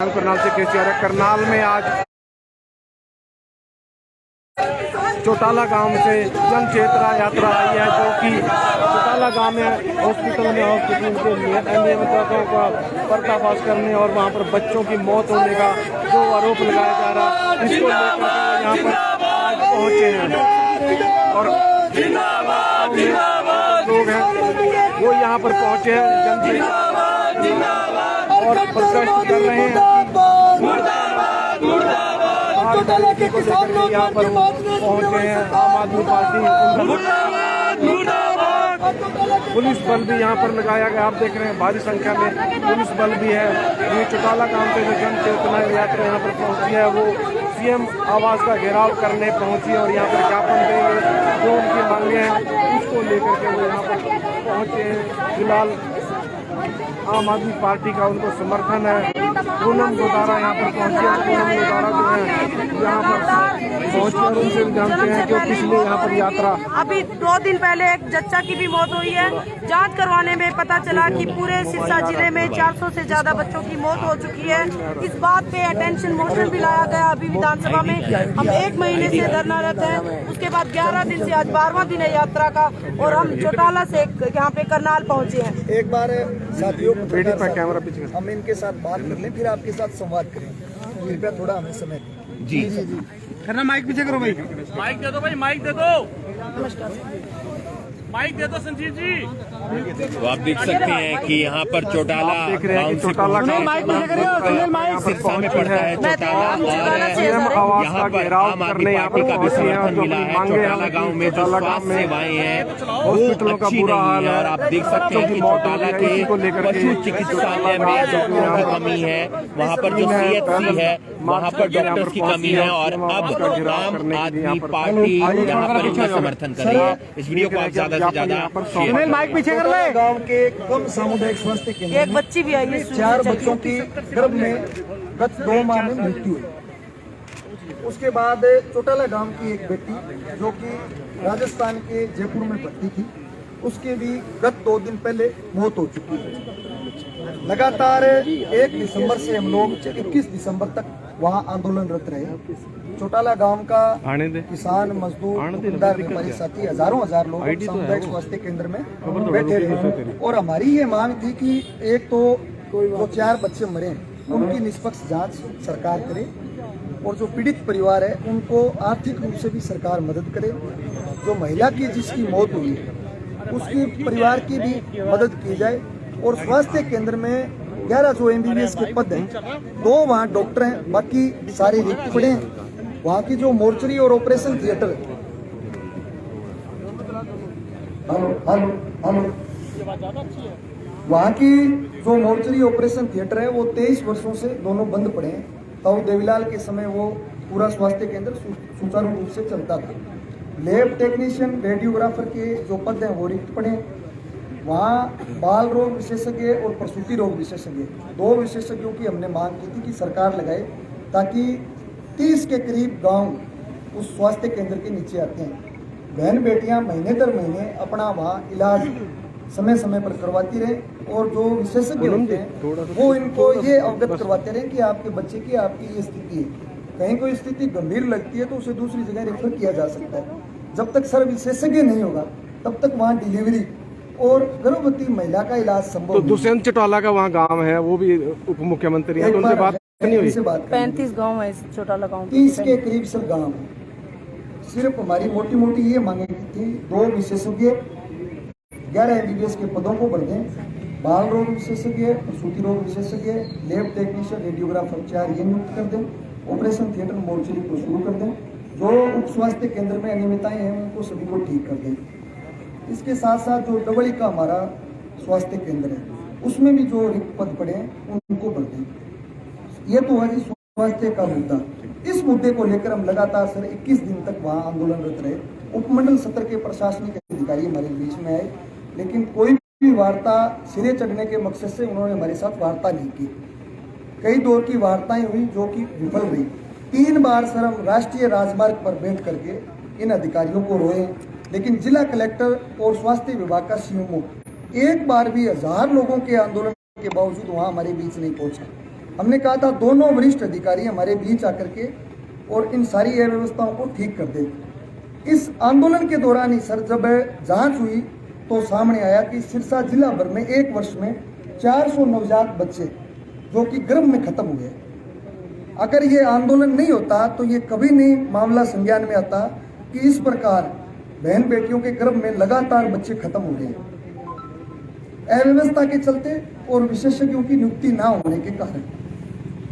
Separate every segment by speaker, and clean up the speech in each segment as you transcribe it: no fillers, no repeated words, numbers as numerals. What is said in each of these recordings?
Speaker 1: करनाल से केसीआर। करनाल में आज चौटाला गांव से जन चेतना यात्रा आई है, जो कि चौटाला गांव में हॉस्पिटल के अनियमितताओं का पर्दाफाश करने और वहां पर बच्चों की मौत होने का जो आरोप लगाया जा रहा है, इसको लेकर यहाँ पर आज पहुंचे हैं और लोग हैं वो यहाँ पर पहुंचे हैं और प्रोटेस्ट कर रहे हैं। यहाँ पर पहुंचे हैं आम आदमी पार्टी, पुलिस बल भी यहाँ पर लगाया गया। आप देख रहे हैं भारी संख्या में पुलिस बल भी है। ये चौटाला गांव से जो जन चेतना यात्रा यहाँ पर पहुंची है, वो सीएम आवास का घेराव करने पहुंची और यहाँ पर ज्ञापन देंगे जो उनकी मांगे हैं, उसको लेकर के वो यहाँ पर पहुंचे हैं। फिलहाल आम आदमी पार्टी का उनको समर्थन है। पूनम गोदारा यहाँ पर पहुंचे हैं। पूनम गोदारा जो है यहाँ पर पहुंचे और उनसे भी जानते हैं कि पिछले यहाँ पर यात्रा
Speaker 2: अभी 2 दिन पहले एक जच्चा की भी मौत हुई है। जांच करवाने में पता चला कि पूरे सिरसा जिले में 400 से ज्यादा बच्चों की मौत हो चुकी है। इस बात पे अटेंशन मोशन भी लाया गया अभी विधानसभा में। हम 1 महीने से धरना रहते हैं, उसके बाद 11 दिन से आज 12वां दिन है यात्रा का और हम चौटाला से यहाँ पे करनाल पहुँचे हैं।
Speaker 3: एक बार साथियों
Speaker 1: कैमरा पीछे
Speaker 3: हम इनके साथ बात कर लें, फिर आपके साथ संवाद करें। कृपया थोड़ा हमें समय दें।
Speaker 1: जी
Speaker 4: करना, माइक पीछे करो भाई,
Speaker 5: माइक दे दो भाई, माइक दे दो, माइक दे दो संजीव जी।
Speaker 6: तो आप देख सकते हैं कि यहाँ पर चौटाला गांव से सिरसा में पड़ता है चौटाला, और यहाँ पर आम आदमी पार्टी का भी समर्थन मिला है। चौटाला गांव में जो स्वास्थ्य सेवाएं हैं वो अच्छी नहीं है और आप देख सकते हैं कि चौटाला के पशु चिकित्सालय में डॉक्टरों की कमी है, वहाँ पर जो CHC है वहाँ पर डॉक्टर्स की कमी है और अब आम आदमी पार्टी यहाँ पर इनका समर्थन कर रही है। इस वीडियो को आप ज्यादा से ज्यादा शेयर।
Speaker 4: माइक पीछे कर ले।
Speaker 3: गांव के कम सामुदायिक स्वास्थ्य केंद्र
Speaker 2: एक बच्ची भी आई है,
Speaker 3: 4 बच्चों की गर्भ में गत 2 माह में मृत्यु हुई। उसके बाद चौटाला गांव की एक बेटी जो कि राजस्थान के जयपुर में भर्ती थी, उसकी भी गत 2 दिन पहले मौत हो चुकी है। लगातार 1 दिसंबर से हम लोग 21 दिसंबर तक वहाँ आंदोलनरत रहे। चौटाला गांव का किसान मजदूर दुकानदार व्यापारी साथी हजार लोग सामुदायिक स्वास्थ्य केंद्र में बैठे रहे और हमारी ये मांग थी कि एक तो जो 4 बच्चे मरे उनकी निष्पक्ष जांच सरकार करे और जो पीड़ित परिवार है उनको आर्थिक रूप से भी सरकार मदद करे। जो महिला की जिसकी मौत हुई उसकी परिवार की भी मदद की जाए और स्वास्थ्य केंद्र में 11 जो MBBS के पद हैं 2 वहाँ डॉक्टर हैं, बाकी सारे रिक्त पड़े हैं। वहाँ की जो मोर्चरी और ऑपरेशन थिएटर वहाँ की जो मोर्चरी ऑपरेशन थिएटर है वो 23 वर्षों से दोनों बंद पड़े हैं। ताऊ देवीलाल के समय वो पूरा स्वास्थ्य केंद्र सुचारू रूप से चलता था। लैब टेक्नीशियन रेडियोग्राफर के जो पद हैं वो रिक्त पड़े हैं। वहाँ बाल रोग विशेषज्ञ और प्रसूति रोग विशेषज्ञ 2 विशेषज्ञों की हमने मांग की थी कि सरकार लगाए, ताकि 30 के करीब गांव उस स्वास्थ्य केंद्र के नीचे आते हैं। बहन बेटियां महीने दर महीने अपना वहाँ इलाज समय समय पर करवाती रहे और जो विशेषज्ञ होते हैं वो इनको ये अवगत करवाते रहे कि आपके बच्चे की आपकी ये स्थिति है, कहीं कोई स्थिति गंभीर लगती है तो उसे दूसरी जगह रेफर किया जा सकता है। जब तक सर विशेषज्ञ नहीं होगा तब तक वहाँ डिलीवरी और गर्भवती महिला का इलाज संभव।
Speaker 1: तो दुष्यंत चौटाला का वहाँ गांव है, वो भी उप मुख्यमंत्री है, तो उनसे बात नहीं हुई।
Speaker 2: 35 गाँव है चौटाला गाँव,
Speaker 3: 30 के करीब सब गाँव। सिर्फ हमारी मोटी मोटी ये मांगे थी 2 विशेषज्ञ 11 MBBS के पदों को भर दें, बाल रोग विशेषज्ञ, प्रसूति रोग विशेषज्ञ, लैब टेक्नीशियन, रेडियोग्राफर 4 ये नियुक्त कर दें, ऑपरेशन थिएटर मोर्चरी को शुरू कर दें, जो उप स्वास्थ्य केंद्र में अनियमितताएं हैं उनको सभी को ठीक कर दें। इसके साथ साथ जो डबली का हमारा स्वास्थ्य केंद्र है उसमें भी जो रिक्त पद पड़े हैं उनको भर दें। ये तो है स्वास्थ्य का मुद्दा। इस मुद्दे को लेकर हम लगातार सर 21 दिन तक वहाँ आंदोलनरत रहे। उपमंडल स्तर के प्रशासनिक अधिकारी हमारे बीच में आए, लेकिन कोई भी वार्ता सिरे चढ़ने के मकसद से उन्होंने हमारे साथ वार्ता नहीं की। कई दौर की वार्ताएं हुई जो कि विफल रही। 3 बार सर हम राष्ट्रीय राजमार्ग पर बैठ करके इन अधिकारियों को रोए, लेकिन जिला कलेक्टर और स्वास्थ्य विभाग का CMO एक बार भी 1000 लोगों के आंदोलन के बावजूद वहाँ हमारे बीच नहीं पहुंचा। हमने कहा था दोनों वरिष्ठ अधिकारी हमारे बीच आकर के और इन सारी अव्यवस्थाओं को ठीक कर दें। इस आंदोलन के दौरान ही सर जब जांच हुई तो सामने आया कि सिरसा जिला भर में एक वर्ष में 400 नवजात बच्चे जो कि गर्भ में खत्म हुए। अगर ये आंदोलन नहीं होता तो ये कभी नहीं मामला संज्ञान में आता कि इस प्रकार बहन बेटियों के गर्भ में लगातार बच्चे खत्म हो रहे हैं अव्यवस्था के चलते और विशेषज्ञों की नियुक्ति ना होने के कारण।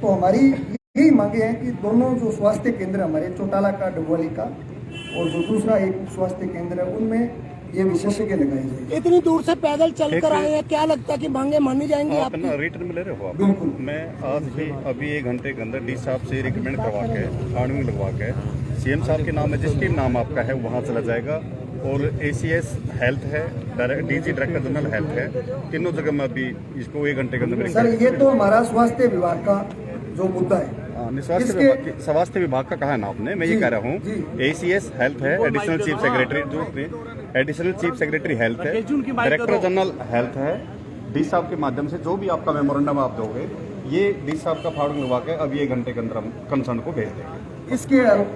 Speaker 3: तो हमारी यही मांगे हैं कि दोनों जो स्वास्थ्य केंद्र हमारे चौटाला का, डबवाली का और जो दूसरा एक स्वास्थ्य केंद्र है उनमें ये विशेषज्ञ लगाए जाए।
Speaker 7: इतनी दूर से पैदल चल कर आए हैं, क्या लगता है कि मांगे मानी जाएंगी आपकी?
Speaker 8: रिटर्न में ले रहे हो आप?
Speaker 3: बिल्कुल।
Speaker 8: मैं आज भी अभी 1 घंटे के अंदर डी साहब से रिकमेंड करवा के हार्डविंग लगवा के सीएम साहब के नाम है, जिस भी नाम आपका है वहाँ चला जाएगा। और ACS हेल्थ है, DG डायरेक्टर जनरल हेल्थ है, तीनों जगह में अभी इसको 1 घंटे के अंदर।
Speaker 3: सर ये तो हमारा स्वास्थ्य विभाग का जो मुद्दा है।
Speaker 8: स्वास्थ्य विभाग का कहा है ना आपने, मैं ये कह रहा हूँ ACS हेल्थ है, एडिशनल चीफ सेक्रेटरी जो एडिशनल चीफ सेक्रेटरी हेल्थ है, डायरेक्टर जनरल हेल्थ है। डी साहब के माध्यम से जो भी आपका मेमोरेंडम आप दोगे ये डी साहब का फार्म लगवा के अभी 1 घंटे के अंदर हम कंसर्न को भेज देंगे।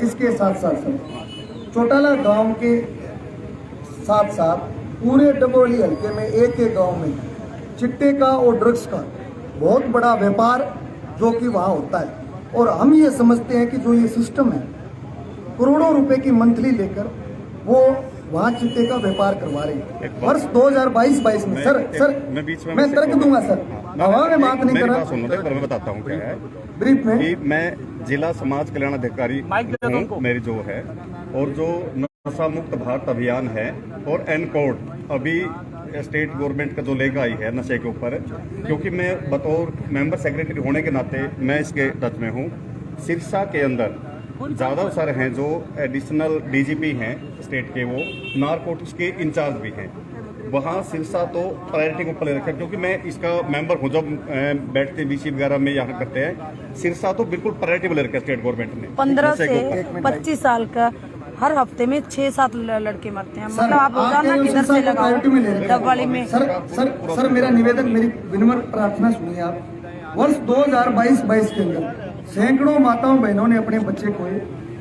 Speaker 3: इसके साथ साथ सर चौटाला गांव के साथ साथ पूरे डबोली हल्के में एक गांव में चिट्टे का और ड्रग्स का बहुत बड़ा व्यापार जो कि वहाँ होता है। और हम ये समझते हैं कि जो ये सिस्टम है करोड़ों रुपए की मंथली लेकर वो वहाँ चिट्टे का व्यापार करवा रहे हैं। वर्ष 2022-22 में सर मैं तर्क दूंगा सर, हवा में बात नहीं कर रहा,
Speaker 8: मैं बताता हूँ क्या है
Speaker 3: ब्रीफ में
Speaker 8: कि मैं जिला समाज कल्याण अधिकारी हूँ मेरी जो है, और जो नशा मुक्त भारत अभियान है और एनकोड अभी स्टेट गवर्नमेंट का जो लेकर आई है नशे के ऊपर, क्योंकि मैं बतौर मेंबर सेक्रेटरी होने के नाते मैं इसके टच में हूँ। सिरसा के अंदर ज़्यादा सारे हैं जो एडिशनल DGP हैं स्टेट के, वो नारकोटिक्स के इंचार्ज भी हैं। वहाँ सिरसा तो प्रायोरिटी के ऊपर ले रखा, क्योंकि मैं इसका मेंबर हूँ। जब बैठते BC वगैरह में यहाँ करते हैं, सिरसा तो बिल्कुल प्रायोरिटी में ले रखा है स्टेट गवर्नमेंट ने।
Speaker 2: 15 से 25 साल का हर हफ्ते में 6-7 लड़के मरते हैं। मतलब आप रोजाना किधर से लगाओ डबवाली में।
Speaker 3: सर मेरा निवेदन, मेरी विनम्र प्रार्थना सुनिए आप। वर्ष 2022-22 के अंदर सैकड़ों माताओं बहनों ने अपने बच्चे को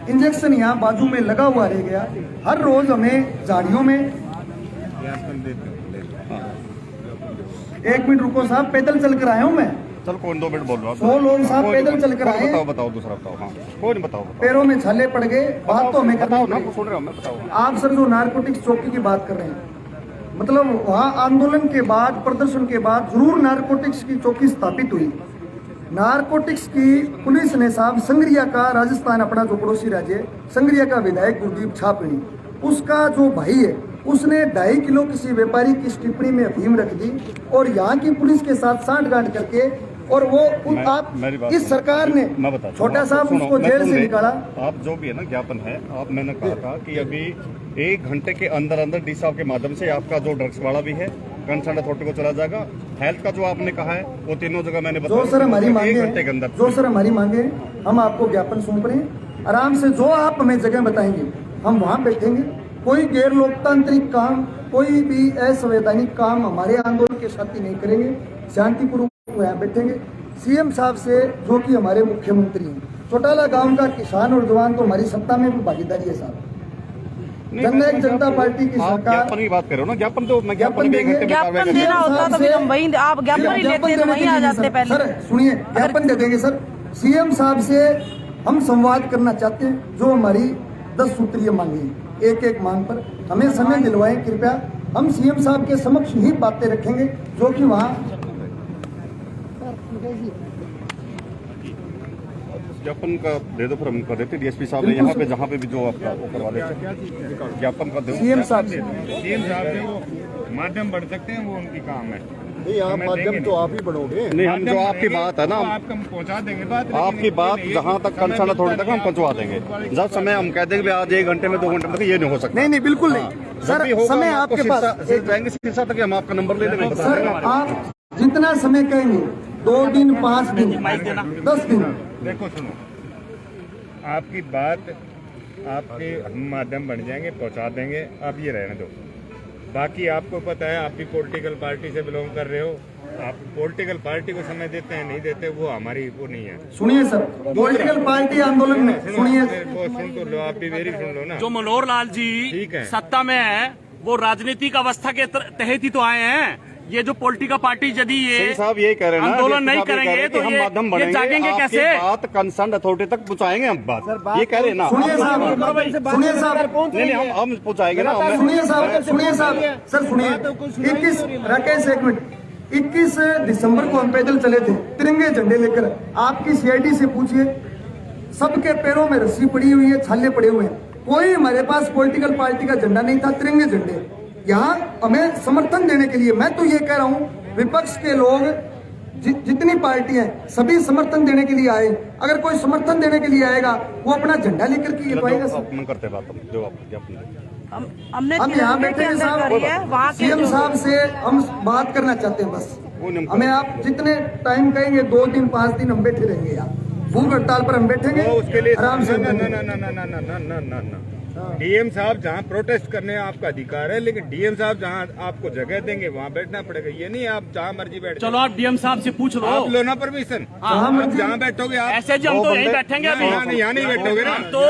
Speaker 3: इंजेक्शन यहाँ बाजू में लगा हुआ रह गया। हर रोज हमें झाड़ियों में 1 मिनट रुको साहब, पैदल चल कर आया हूँ मैं।
Speaker 8: चल कौन 2 मिनट बोल रहा हूँ।
Speaker 3: 100 लोग साहब पैदल चल कर आए।
Speaker 8: बताओ दूसरा बताओ। हाँ कोई नहीं, बताओ।
Speaker 3: पैरों में छाले पड़ गए। बात तो हमें
Speaker 8: बताओ ना, सुन रहे हो मैं, बताओ।
Speaker 3: आप सर जो नारकोटिक्स चौकी की बात कर रहे हैं, मतलब वहाँ आंदोलन के बाद, प्रदर्शन के बाद जरूर नारकोटिक्स की चौकी स्थापित हुई। नारकोटिक्स की पुलिस ने साहब संगरिया का, राजस्थान अपना जो पड़ोसी राज्य है, संगरिया का विधायक गुरदीप छापड़ी, उसका जो भाई है उसने 2.5 किलो किसी व्यापारी की टिप्पणी में अफीम रख दी और यहाँ की पुलिस के साथ सांठगांठ करके, और वो आप इस सरकार ने छोटा साहब उसको जेल से निकाला।
Speaker 8: आप जो भी है ना ज्ञापन है, आप मैंने कहा था कि अभी 1 घंटे के अंदर अंदर डी साहब के माध्यम से आपका जो ड्रग्स वाला भी है कंसर्न अथॉरिटी को चला जाएगा। हेल्थ का जो आपने कहा है वो तीनों जगह मैंने बताया।
Speaker 3: जो सर हमारी मांगे,
Speaker 8: 1 घंटे के अंदर
Speaker 3: जो सर हमारी मांगे, हम आपको ज्ञापन सौंप रहे हैं। आराम से जो आप हमें जगह बताएंगे हम वहाँ बैठेंगे। कोई गैर लोकतांत्रिक काम, कोई भी असंवैधानिक काम हमारे आंदोलन के साथी नहीं करेंगे। शांतिपूर्वक यहाँ बैठेंगे। CM साहब से जो कि हमारे मुख्यमंत्री हैं, चौटाला गांव का किसान और जवान तो हमारी सत्ता में भी भागीदारी है साहब। जननायक जनता पार्टी की सरकार,
Speaker 8: ज्ञापन की बात कर रहे हो ना, ज्ञापन तो मैं ज्ञापन
Speaker 2: ज्ञापन देना होता तो फिर हम वहीं, आप ज्ञापन ही लेते तो वहीं आ जाते पहले।
Speaker 3: सर सुनिए, ज्ञापन दे देंगे सर। CM साहब से हम संवाद करना चाहते हैं। जो हमारी 10 सूत्रीय मांगे हैं, एक मांग पर हमें समय दिलवाएं कृपया। हम CM साहब के समक्ष ही बातें रखेंगे जो कि वहाँ
Speaker 8: ज्ञापन का दे दो, फिर हम कर देते। DSP साहब ने यहाँ पे जहाँ पे भी जो आपका वो करवा देते ज्ञापन का दो।
Speaker 3: CM साहब से
Speaker 9: वो माध्यम बढ़ सकते हैं, वो उनकी काम है।
Speaker 3: नहीं, आप माध्यम तो आप ही बढ़ोगे।
Speaker 8: नहीं, हम जो आपकी बात है ना,
Speaker 9: आपको हम पहुँचा देंगे बात,
Speaker 8: आपकी बात जहाँ तक कंसर्न अथॉरिटी तक हम पहुँचवा देंगे। जब समय हम कहते हैं कि आज 1 घंटे में 2 घंटे में, तो ये नहीं हो सकता।
Speaker 3: नहीं बिल्कुल नहीं सर, समय आपके पास
Speaker 8: जाएंगे सिरसा तक, हम आपका नंबर ले लेंगे।
Speaker 3: सर आप जितना समय कहेंगे, 2 दिन, 5 दिन, 10 दिन।
Speaker 9: देखो सुनो, आपकी बात आपके हम माध्यम बन जाएंगे, पहुंचा देंगे। आप ये रहने दो। बाकी आपको पता है, आप भी पॉलिटिकल पार्टी से बिलोंग कर रहे हो, आप पॉलिटिकल पार्टी को समय देते हैं नहीं देते वो हमारी वो नहीं है।
Speaker 3: सुनिए सर, पॉलिटिकल पार्टी आंदोलन में सुनिए,
Speaker 9: वो सुन तो लो, आप भी मेरी सुन लो ना।
Speaker 5: जो मनोहर लाल जी
Speaker 9: ठीक है।
Speaker 5: सत्ता में है वो राजनीतिक अवस्था के तहत ही तो आए हैं। ये जो पॉलिटिकल पार्टी यदि ये
Speaker 8: साहब ये कह रहे हैं ना,
Speaker 5: आंदोलन नहीं करेंगे तो
Speaker 8: हम माध्यम
Speaker 5: ये
Speaker 8: बनेंगे,
Speaker 5: जागेंगे कैसे?
Speaker 8: बात कंसर्न अथॉरिटी तक पहुंचाएंगे हम बात, ये कह रहे हैं ना।
Speaker 3: सुनिए साहब, सुनिए साहब,
Speaker 8: नहीं हम पहुंचाएंगे ना।
Speaker 3: सुनिए साहब, सुनिए साहब, सर सुनिए। 21 राकेश, एक मिनट, 21 दिसंबर को हम पैदल चले थे तिरंगे झंडे लेकर। आपकी सीआईडी से पूछिए, सबके पैरों में रस्सी पड़ी हुई है, छाले पड़े हुए हैं। कोई हमारे पास पॉलिटिकल पार्टी का झंडा नहीं था, तिरंगे झंडे। यहाँ हमें समर्थन देने के लिए, मैं तो ये कह रहा हूँ विपक्ष के लोग जितनी पार्टी हैं सभी समर्थन देने के लिए आए। अगर कोई समर्थन देने के लिए आएगा वो अपना झंडा लेकर के ये पाएगा सर।
Speaker 8: करते बात जो आप
Speaker 2: हमने
Speaker 3: हम यहाँ बैठे हैं साहब, सीएम साहब से हम बात करना चाहते हैं बस। हमें आप जितने टाइम कहेंगे, 2 दिन 5 दिन हम बैठे रहेंगे यहाँ, भूख हड़ताल पर हम बैठेंगे
Speaker 9: उसके लिए
Speaker 3: आराम से।
Speaker 9: ना डीएम साहब जहाँ प्रोटेस्ट करने आपका अधिकार है, लेकिन डीएम साहब जहाँ आपको जगह देंगे वहाँ बैठना पड़ेगा। ये नहीं आप जहाँ मर्जी बैठ।
Speaker 5: चलो आप डीएम साहब से पूछ लो,
Speaker 9: आप लो ना परमिशन। आप जहाँ बैठोगे आप
Speaker 5: ऐसे जी हम तो यहीं बैठेंगे अभी।
Speaker 9: यहाँ नहीं बैठोगे ना
Speaker 5: तो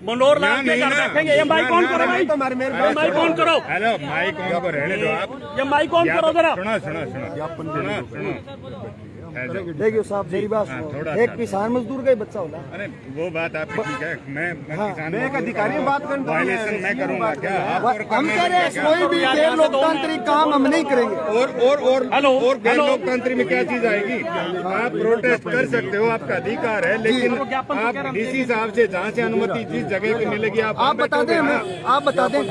Speaker 5: मनोहर लाल के घर बैठेंगे। ये माइक ऑन करो, माइक ऑन करो।
Speaker 9: हेलो, माइक ऑन को रहने दो आप।
Speaker 5: ये माइक ऑन करो जरा।
Speaker 9: सुनो
Speaker 3: देखिए साहब, मेरी बात सुनो, एक किसान मजदूर का ही बच्चा होगा।
Speaker 9: अरे वो बात आपकी ठीक है, मैं किसान
Speaker 3: एक अधिकारी बात करता
Speaker 9: वायलेशन मैं करूंगा क्या?
Speaker 3: हम कह रहे हैं कोई भी गैर लोकतांत्रिक काम हम नहीं करेंगे।
Speaker 9: और गैर लोकतंत्र में क्या चीज आएगी? आप प्रोटेस्ट कर सकते हो, आपका अधिकार है, लेकिन आप डीसी साहब से जहाँ से अनुमति जिस जगह पे मिलेगी आप
Speaker 3: बता दें, आप बता दें,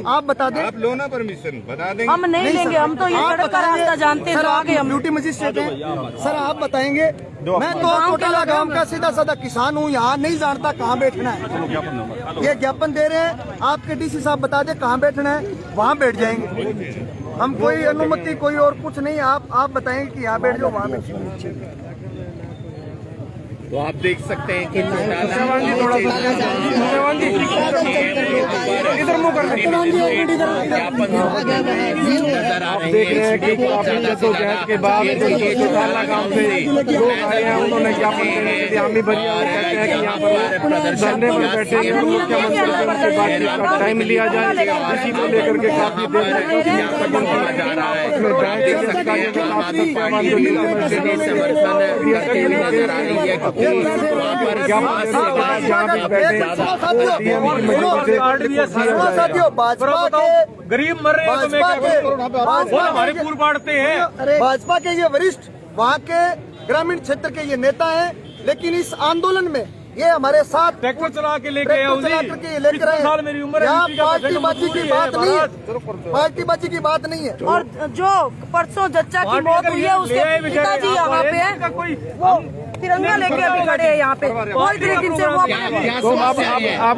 Speaker 3: आप बता दें,
Speaker 9: आप लो ना परमिशन, बता देंगे।
Speaker 2: हम नहीं लेंगे, हम तो ये सड़क का रास्ता जानते हैं, तो आगे हम
Speaker 3: ड्यूटी मजिस्ट्रेट हैं सर, आप बताएंगे। मैं तो चौटाला गांव का सीधा साधा किसान हूँ, यहाँ नहीं जानता कहाँ बैठना है। ये ज्ञापन दे रहे हैं, आपके डीसी साहब बता दे कहाँ बैठना है, वहाँ बैठ जाएंगे। हम कोई अनुमति कोई और कुछ नहीं, आप बताएंगे कि यहाँ बैठ जाओ, वहाँ बैठ जाओ।
Speaker 6: तो आप देख सकते हैं कि
Speaker 1: आप देख रहे हैं कि काफी जद्दोजहद के बाद चौटाला गांव से लोग आए हैं, उन्होंने ज्ञापन देने के लिए हामी भरी और कहते हैं कि यहाँ पर धरने पर बैठेंगे और मुख्यमंत्री से उनसे बातचीत का टाइम लिया जाए। इसी को लेकर के काफी देर
Speaker 5: गरीब मर रहे हैं, हमारे पूर्व बांटते हैं।
Speaker 3: भाजपा के ये वरिष्ठ वहाँ के ग्रामीण क्षेत्र के ये नेता हैं, लेकिन इस आंदोलन में ये हमारे साथ
Speaker 5: ट्रैक्टर चला के लेके आए,
Speaker 3: लेकर आए।
Speaker 5: साल मेरी उम्र है,
Speaker 3: यहाँ पार्टीबाजी की बात नहीं है, पार्टीबाजी की बात नहीं है।
Speaker 2: और जो परसों जच्चा की मौत हुई है उसके पिताजी यहाँ पे हैं, वो तिरंगा लेके अभी खड़े हैं यहाँ पे। बहुत दिन से वो
Speaker 1: तो आप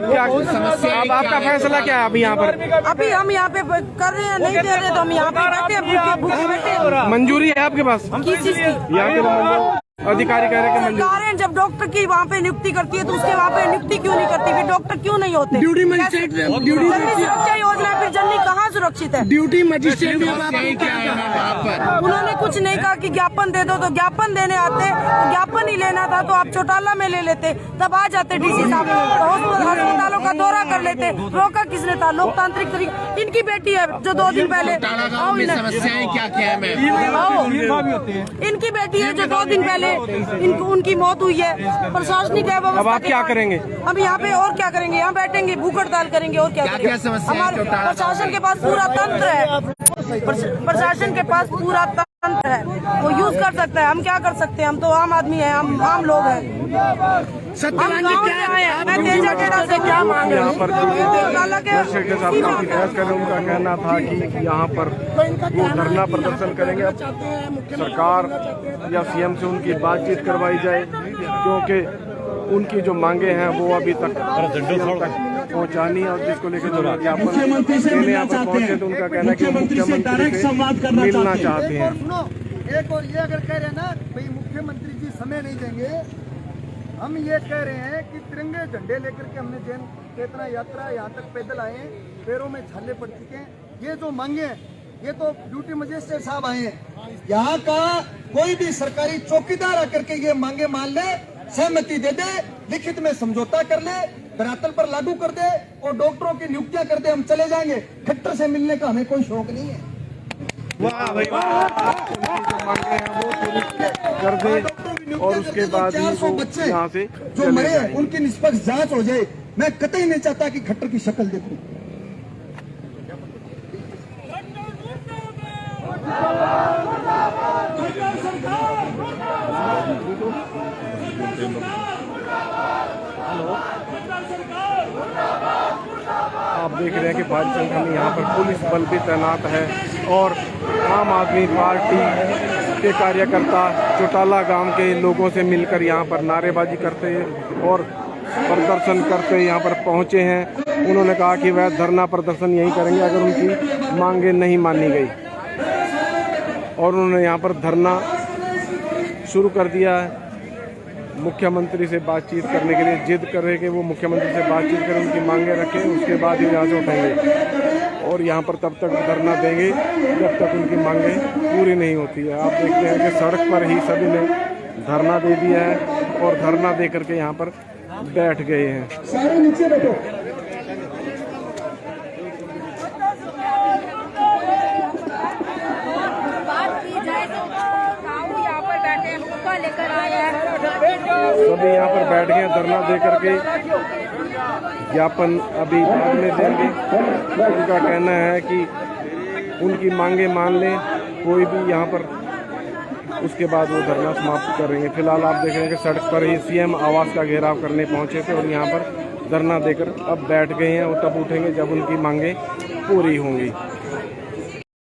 Speaker 1: क्या आपका फैसला क्या है अभी यहाँ पर?
Speaker 2: अभी हम यहाँ पे कर रहे हैं, नहीं दे रहे तो हम यहाँ पे बैठे हैं, भूखे बैठे हैं।
Speaker 1: मंजूरी है आपके पास?
Speaker 2: किस चीज की?
Speaker 1: यहाँ के अधिकारी कह रहे हैं कि मंजूरी।
Speaker 2: सरकारें जब डॉक्टर की वहाँ पे नियुक्ति करती है तो उसके वहाँ पे नियुक्ति क्यों नहीं करती? फिर डॉक्टर क्यों नहीं होते?
Speaker 7: ड्यूटी मजिस्ट्रेट,
Speaker 2: जननी सुरक्षा योजना फिर जननी कहाँ सुरक्षित है?
Speaker 7: ड्यूटी मजिस्ट्रेट
Speaker 2: उन्होंने कुछ नहीं कहा कि ज्ञापन दे दो, तो ज्ञापन देने आते, तो ज्ञापन ही लेना था तो आप चौटाला में ले लेते, तब आ जाते डीसी साहब, अस्पतालों का दौरा कर लेते। रोका किसने था? लोकतांत्रिक तरीके। इनकी बेटी है जो 2 दिन पहले,
Speaker 6: समस्याएं क्या क्या है?
Speaker 2: इनकी बेटी है जो 2 दिन पहले उनकी मौत हुई है। प्रशासनिक है,
Speaker 1: अब आप क्या करेंगे?
Speaker 2: हम यहाँ पे और क्या करेंगे? यहाँ बैठेंगे, भूख हड़ताल करेंगे और क्या करेंगे? हमारे प्रशासन के पास पूरा तंत्र है, प्रशासन के पास पूरा तंत्र है, वो यूज कर सकता है। हम क्या कर सकते हैं? हम तो आम आदमी है, हम आम लोग हैं। हम गाँव से आए हैं, मैं तेजा टेढ़ा से क्या मांग रहा हूँ?
Speaker 1: उनका कहना था कि यहाँ पर वो धरना प्रदर्शन करेंगे। अब सरकार या सीएम से उनकी बातचीत करवाई जाए, क्योंकि उनकी जो मांगे हैं वो अभी तक पहुँचानी है, और जिसको लेकर जो ज्ञापन देने यहाँ पर पहुँचे तो उनका कहना है कि मुख्यमंत्री से मिलना चाहते हैं।
Speaker 3: एक और ये अगर कह रहे हैं ना भाई मुख्यमंत्री जी समय नहीं देंगे, हम ये कह रहे हैं कि तिरंगे झंडे लेकर के हमने जैन चेतना यात्रा यहाँ तक पैदल आए, पैरों में छाले पड़ चुके हैं। ये जो मांगे हैं ये तो ड्यूटी मजिस्ट्रेट साहब आए हैं। यहाँ का कोई भी सरकारी चौकीदार आकर के ये मांगे मान ले, सहमति दे दे, लिखित में समझौता कर ले, धरातल पर लागू कर दे और डॉक्टरों की नियुक्तियां कर दे, हम चले जाएंगे। खट्टर से मिलने का हमें कोई शौक नहीं है।
Speaker 1: वाह भाई वाह, उनकी जो मांगे हैं वो पूरी कर दे और उसके बाद ही
Speaker 3: 400
Speaker 1: वो
Speaker 3: बच्चे
Speaker 1: यहाँ से
Speaker 3: जो
Speaker 1: चले
Speaker 3: मरे हैं
Speaker 1: जाएं।
Speaker 3: उनकी निष्पक्ष जांच हो जाए। मैं कतई नहीं चाहता कि खट्टर की शक्ल देखूं।
Speaker 1: आप देख रहे हैं कि भारी संख्या में यहाँ पर पुलिस बल भी तैनात है और आम आदमी पार्टी के कार्यकर्ता चौटाला गांव के लोगों से मिलकर यहाँ पर नारेबाजी करते और प्रदर्शन करते यहाँ पर पहुँचे हैं। उन्होंने कहा कि वह धरना प्रदर्शन यही करेंगे अगर उनकी मांगे नहीं मानी गई और उन्होंने यहाँ पर धरना शुरू कर दिया है। मुख्यमंत्री से बातचीत करने के लिए जिद कर रहे कि वो मुख्यमंत्री से बातचीत करें, उनकी मांगे रखें, उसके बाद ही यहाँ से उठेंगे और यहाँ पर तब तक धरना देंगे जब तक उनकी मांगे पूरी नहीं होती है। आप देखते हैं कि सड़क पर ही सभी ने धरना दे दिया है और धरना दे करके यहाँ पर बैठ गए हैं।
Speaker 3: सारे नीचे बैठो।
Speaker 2: लेकर आए हैं,
Speaker 1: सभी यहाँ पर बैठ गए धरना दे करके, ज्ञापन अभी बाद में देंगे। उनका कहना है कि उनकी मांगे मान लें कोई भी यहाँ पर, उसके बाद वो धरना समाप्त करेंगे। फिलहाल आप देख रहे हैं कि सड़क पर ही सीएम आवास का घेराव करने पहुंचे थे और यहाँ पर धरना देकर अब बैठ गए हैं और तब उठेंगे जब उनकी मांगे पूरी होंगी।